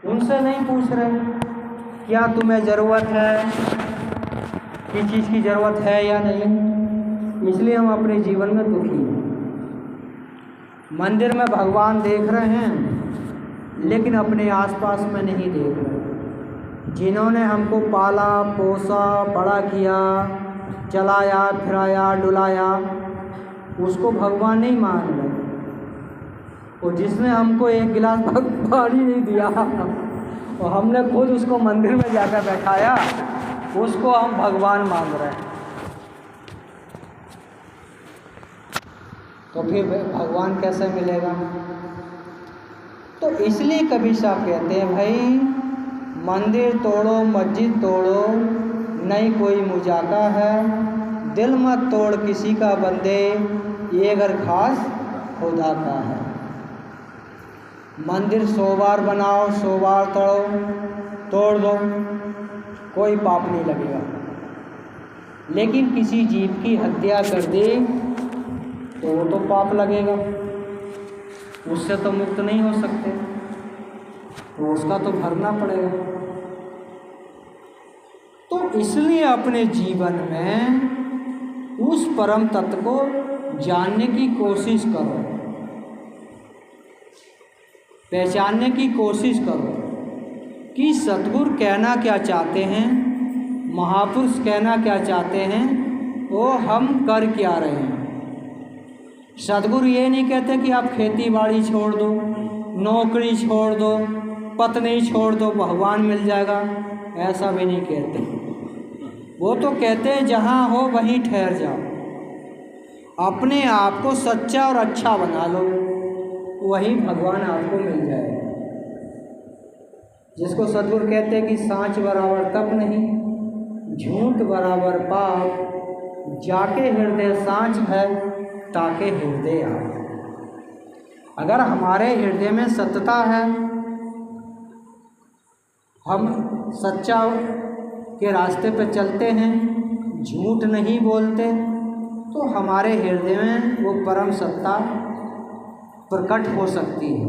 उनसे नहीं पूछ रहे क्या तुम्हें ज़रूरत है, किस चीज़ की ज़रूरत है या नहीं। इसलिए हम अपने जीवन में दुखी हैं। मंदिर में भगवान देख रहे हैं लेकिन अपने आसपास में नहीं देख रहे। जिन्होंने हमको पाला पोसा बड़ा किया, चलाया फिराया डुलाया, उसको भगवान नहीं मान रहे। और जिसने हमको एक गिलास पानी नहीं दिया और हमने खुद उसको मंदिर में जाकर बैठाया, उसको हम भगवान मान रहे हैं। तो फिर भगवान कैसे मिलेगा। तो इसलिए कबीर साहब कहते हैं भाई मंदिर तोड़ो मस्जिद तोड़ो नहीं कोई मुजाका है, दिल मत तोड़ किसी का बंदे, ये घर खास खुदा का है। मंदिर 100 बार बनाओ 100 बार तोड़ दो, कोई पाप नहीं लगेगा। लेकिन किसी जीव की हत्या कर दे तो वो तो पाप लगेगा, उससे तो मुक्त नहीं हो सकते, तो उसका तो भरना पड़ेगा। तो इसलिए अपने जीवन में उस परम तत्व को जानने की कोशिश करो, पहचानने की कोशिश करो कि सतगुरु कहना क्या चाहते हैं, महापुरुष कहना क्या चाहते हैं, वो हम कर क्या रहे हैं। सतगुरु ये नहीं कहते कि आप खेती बाड़ी छोड़ दो, नौकरी छोड़ दो, पत्नी छोड़ दो, भगवान मिल जाएगा, ऐसा भी नहीं कहते। वो तो कहते हैं जहाँ हो वहीं ठहर जाओ, अपने आप को सच्चा और अच्छा बना लो, वही भगवान आपको मिल जाएगा। जिसको सतगुरु कहते हैं कि सांच बराबर तप नहीं, झूठ बराबर पाप, जाके हृदय सांच है ताके हृदय आप। अगर हमारे हृदय में सत्यता है, हम सच्चा के रास्ते पर चलते हैं, झूठ नहीं बोलते, तो हमारे हृदय में वो परम सत्ता प्रकट हो सकती है।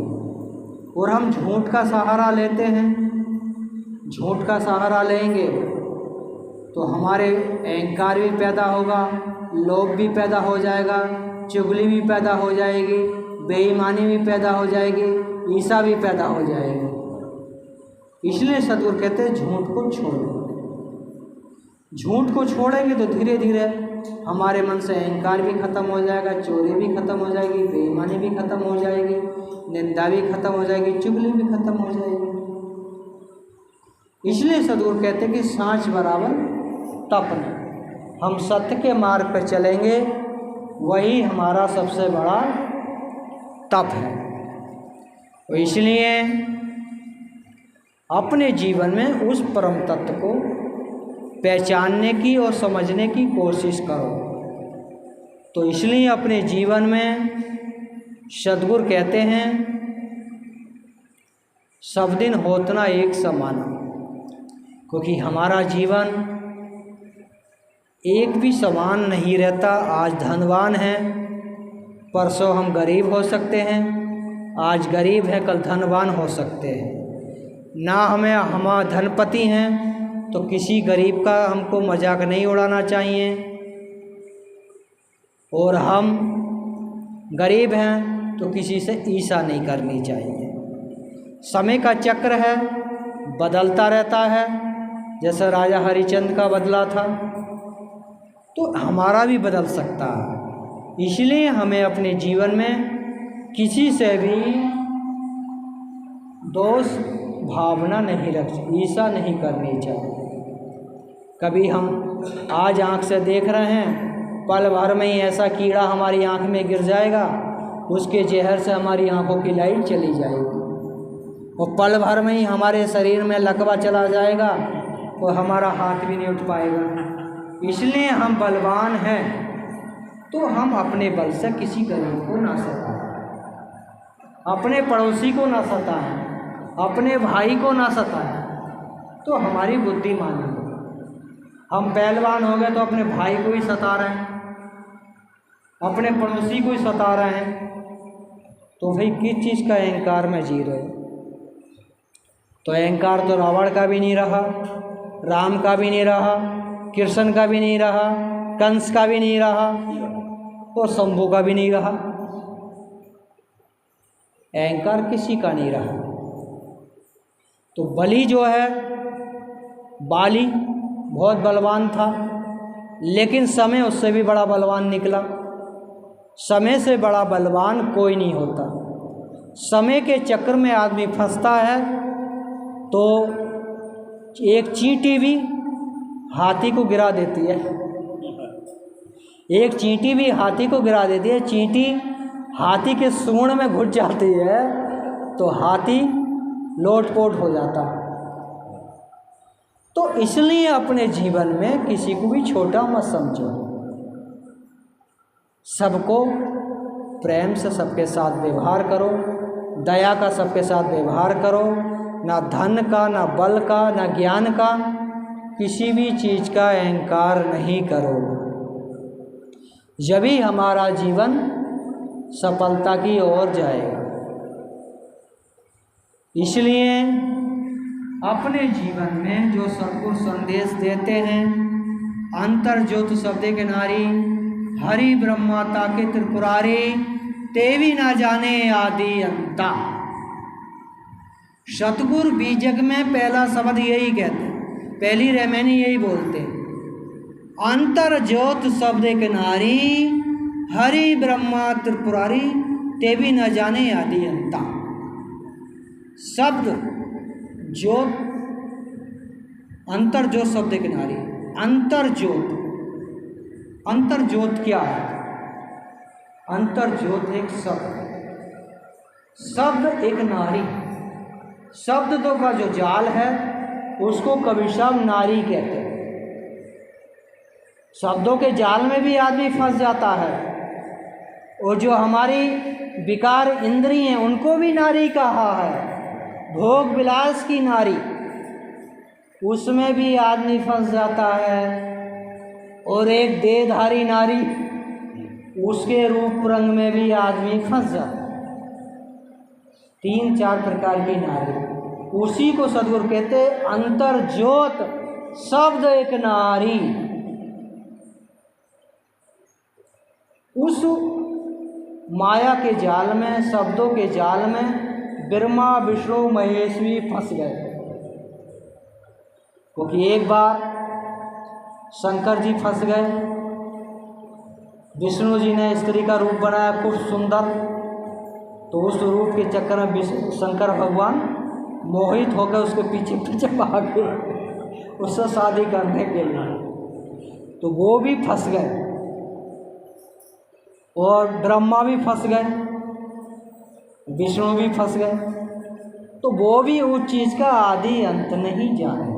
और हम झूठ का सहारा लेते हैं, झूठ का सहारा लेंगे तो हमारे अहंकार भी पैदा होगा, लोभ भी पैदा हो जाएगा, चुगली भी पैदा हो जाएगी, बेईमानी भी पैदा हो जाएगी, ईर्ष्या भी पैदा हो जाएगी। इसलिए सतगुरु कहते हैं झूठ को छोड़ो। झूठ को छोड़ेंगे तो धीरे धीरे हमारे मन से अहंकार भी खत्म हो जाएगा, चोरी भी खत्म हो जाएगी, बेईमानी भी खत्म हो जाएगी, निंदा भी खत्म हो जाएगी, चुगली भी खत्म हो जाएगी। इसलिए सतगुरु कहते हैं कि सांच बराबर तप नहीं। हम सत्य के मार्ग पर चलेंगे, वही हमारा सबसे बड़ा तप है। तो इसलिए अपने जीवन में उस परम तत्व को पहचानने की और समझने की कोशिश करो। तो इसलिए अपने जीवन में सद्गुरु कहते हैं सब दिन होत ना एक समान, क्योंकि हमारा जीवन एक भी समान नहीं रहता। आज धनवान हैं, परसों हम गरीब हो सकते हैं, आज गरीब हैं कल धनवान हो सकते हैं। ना हम धनपति हैं तो किसी गरीब का हमको मजाक नहीं उड़ाना चाहिए, और हम गरीब हैं तो किसी से ईर्ष्या नहीं करनी चाहिए। समय का चक्र है, बदलता रहता है, जैसे राजा हरिश्चंद्र का बदला था तो हमारा भी बदल सकता है। इसलिए हमें अपने जीवन में किसी से भी दोष भावना नहीं रखनी, ईर्ष्या नहीं करनी चाहिए। कभी हम आज आँख से देख रहे हैं, पल भर में ही ऐसा कीड़ा हमारी आँख में गिर जाएगा, उसके जहर से हमारी आँखों की लाइट चली जाएगी, और पल भर में ही हमारे शरीर में लकवा चला जाएगा और हमारा हाथ भी नहीं उठ पाएगा। इसलिए हम बलवान हैं तो हम अपने बल से किसी गरीब को ना सताएं, अपने पड़ोसी को ना सताएं, अपने भाई को ना सताएं, तो हमारी बुद्धि मानी। हम पहलवान हो गए तो अपने भाई को ही सता रहे हैं, अपने पड़ोसी को ही सता रहे हैं, तो भाई किस चीज़ का अहंकार में जी रहे हो। तो अहंकार तो रावण का भी नहीं रहा, राम का भी नहीं रहा, कृष्ण का भी नहीं रहा, कंस का भी नहीं रहा और शंभू का भी नहीं रहा। अहंकार किसी का नहीं रहा। तो बलि जो है, बाली बहुत बलवान था, लेकिन समय उससे भी बड़ा बलवान निकला। समय से बड़ा बलवान कोई नहीं होता। समय के चक्कर में आदमी फंसता है तो एक चींटी भी हाथी को गिरा देती है। एक चींटी भी हाथी को गिरा देती है। चींटी हाथी के सूंड में घुस जाती है तो हाथी लोटपोट हो जाता है। तो इसलिए अपने जीवन में किसी को भी छोटा मत समझो। सबको प्रेम से सबके साथ व्यवहार करो, दया का सबके साथ व्यवहार करो। ना धन का, ना बल का, ना ज्ञान का, किसी भी चीज़ का अहंकार नहीं करो। जब ही हमारा जीवन सफलता की ओर जाएगा। इसलिए अपने जीवन में जो सद्गुरु संदेश देते हैं, अंतर ज्योत शब्द के नारी, हरि ब्रह्मा ताके त्रिपुरारी, तेवी ना जाने आदि अंता। सतगुरु बीजक में पहला शब्द यही कहते, पहली रैमैनी यही बोलते, अंतर ज्योत शब्द के नारी, हरि ब्रह्मा त्रिपुरारी, तेवी न जाने आदि अंता। शब्द ज्योत, अंतर ज्योत शब्द के नारी, अंतर ज्योत। अंतर ज्योत क्या है? अंतर ज्योत एक शब्द, शब्द एक नारी। शब्द तो का जो जाल है उसको कवि शब्द नारी कहते हैं। शब्दों के जाल में भी आदमी फंस जाता है, और जो हमारी विकार इंद्री हैं उनको भी नारी कहा है। भोग विलास की नारी, उसमें भी आदमी फंस जाता है। और एक देहधारी नारी, उसके रूप रंग में भी आदमी फंस जाता है। 3-4 प्रकार की नारी, उसी को सद्गुरु कहते अंतर ज्योत शब्द एक नारी। उस माया के जाल में, शब्दों के जाल में ब्रह्मा विष्णु महेश भी फंस गए। क्योंकि एक बार शंकर जी फंस गए। विष्णु जी ने स्त्री का रूप बनाया खूब सुंदर, तो उस रूप के चक्कर में शंकर भगवान मोहित होकर उसके पीछे पीछे भाग गए उससे शादी करने के लिए। तो वो भी फंस गए, और ब्रह्मा भी फंस गए, विष्णु भी फंस गए। तो वो भी उस चीज़ का आदि अंत नहीं जाने।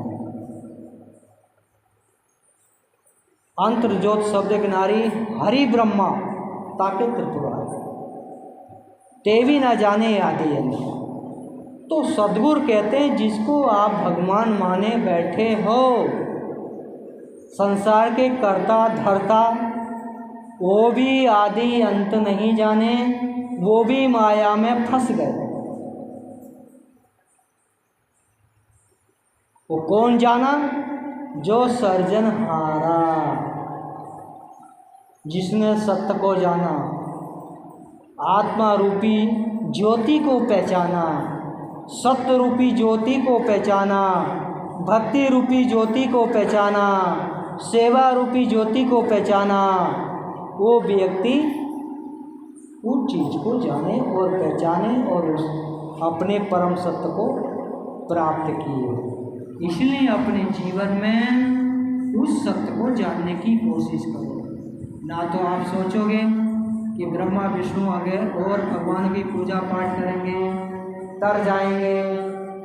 अंतर ज्योत शब्द के नारी, हरि ब्रह्मा ताके त्रिपुरारी, तेवी ना जाने आदि अंत। तो सद्गुरु कहते हैं जिसको आप भगवान माने बैठे हो, संसार के कर्ता धर्ता, वो भी आदि अंत नहीं जाने, वो भी माया में फंस गए। वो कौन जाना? जो सर्जनहारा, जिसने सत्य को जाना, आत्मा रूपी ज्योति को पहचाना, सत्य रूपी ज्योति को पहचाना, भक्ति रूपी ज्योति को पहचाना, सेवा रूपी ज्योति को पहचाना, वो व्यक्ति उस चीज़ को जाने और पहचाने और उस अपने परम सत्य को प्राप्त किए। इसलिए अपने जीवन में उस सत्य को जानने की कोशिश करो। ना तो आप सोचोगे कि ब्रह्मा विष्णु आ गए और भगवान की पूजा पाठ करेंगे तर जाएंगे।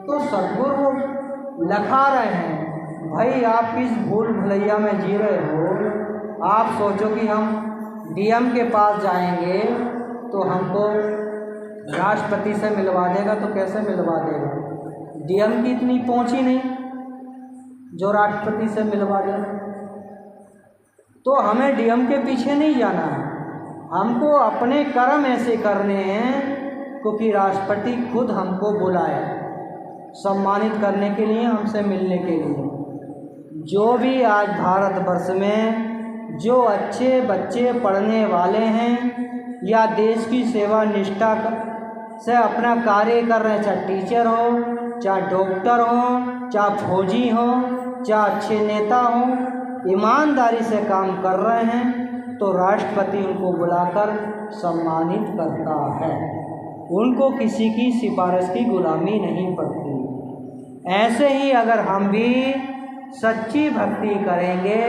तो सद्गुरु लखा रहे हैं, भाई आप किस भूल भुलैया में जी रहे हो। आप सोचो कि हम डीएम के पास जाएंगे तो हमको राष्ट्रपति से मिलवा देगा, तो कैसे मिलवा देगा? डीएम की इतनी पहुंच ही नहीं जो राष्ट्रपति से मिलवा दे। तो हमें डीएम के पीछे नहीं जाना है, हमको अपने कर्म ऐसे करने हैं क्योंकि राष्ट्रपति खुद हमको बुलाए। सम्मानित करने के लिए, हमसे मिलने के लिए। जो भी आज भारतवर्ष में जो अच्छे बच्चे पढ़ने वाले हैं या देश की सेवा निष्ठा से अपना कार्य कर रहे हैं, चाहे टीचर हो, चाहे डॉक्टर हो, चाहे फौजी हो, चाहे अच्छे नेता हो, ईमानदारी से काम कर रहे हैं तो राष्ट्रपति उनको बुलाकर सम्मानित करता है। उनको किसी की सिफारिश की गुलामी नहीं पड़ती। ऐसे ही अगर हम भी सच्ची भक्ति करेंगे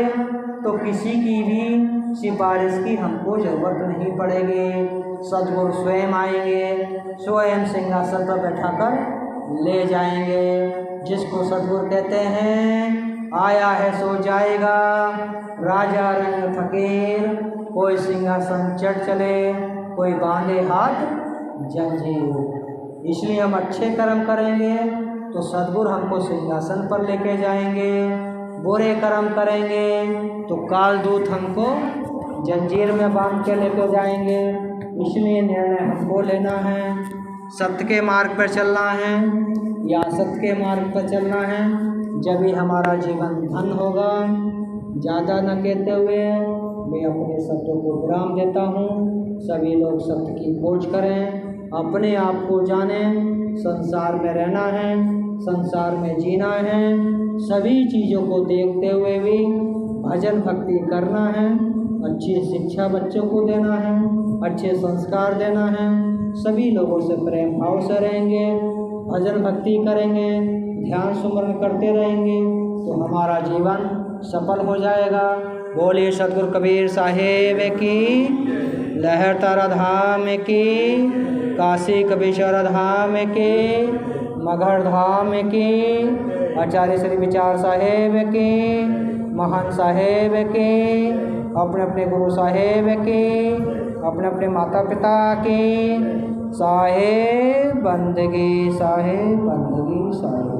तो किसी की भी सिफारिश की हमको ज़रूरत नहीं पड़ेगी। सद्गुरु स्वयं आएंगे, स्वयं सिंहासन पर बैठाकर ले जाएंगे। जिसको सद्गुरु कहते हैं आया है सो जाएगा, राजा रंग फकीर, कोई सिंहासन चढ़ चले, कोई बांधे हाथ जंजीर। इसलिए हम अच्छे कर्म करेंगे तो सद्गुरु हमको सिंहासन पर लेके जाएंगे, बुरे कर्म करेंगे तो कालदूत हमको जंजीर में बांध के लेके जाएंगे। इसलिए निर्णय हमको लेना है, सत्य के मार्ग पर चलना है या असत्य के मार्ग पर चलना है, जब ही हमारा जीवन धन होगा। ज़्यादा न कहते हुए मैं अपने शब्दों को विराम देता हूँ। सभी लोग सत्य की खोज करें, अपने आप को जानें। संसार में रहना है, संसार में जीना है, सभी चीज़ों को देखते हुए भी भजन भक्ति करना है, अच्छी शिक्षा बच्चों को देना है, अच्छे संस्कार देना है, सभी लोगों से प्रेम भाव से रहेंगे, भजन भक्ति करेंगे, ध्यान सुमरण करते रहेंगे तो हमारा जीवन सफल हो जाएगा। बोलिए सतगुरु कबीर साहेब की, लहर तारा धाम की, काशी कबीश्वर धाम की, मगहर धाम की, आचार्य श्री विचार साहेब की, महान साहेब की, अपने अपने गुरु साहेब की, अपने अपने माता पिता की साहेब बंदगी, साहेब बंदगी, साहेब।